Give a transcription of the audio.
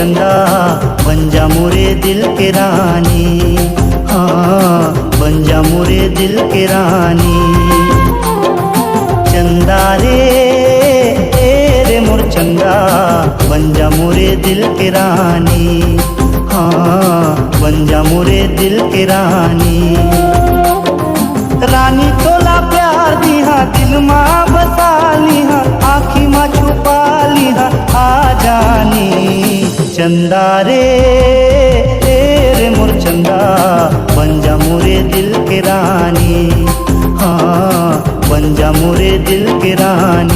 चंदा बन जा मोरे दिल के रानी, हाँ बन जा मोरे दिल के रानी। चंदा रे मोर चंदा बन जा मोरे दिल के रानी, हाँ बन जा मोरे दिल के रानी। रानी तोला प्यार दिहा दिल माँ बसा लिहा, आँखी माँ छुपा लिहा आ जानी। चंदा रे मोर चंदा बन जा मोरे दिल के रानी, हाँ बन जा मोरे दिल के रानी।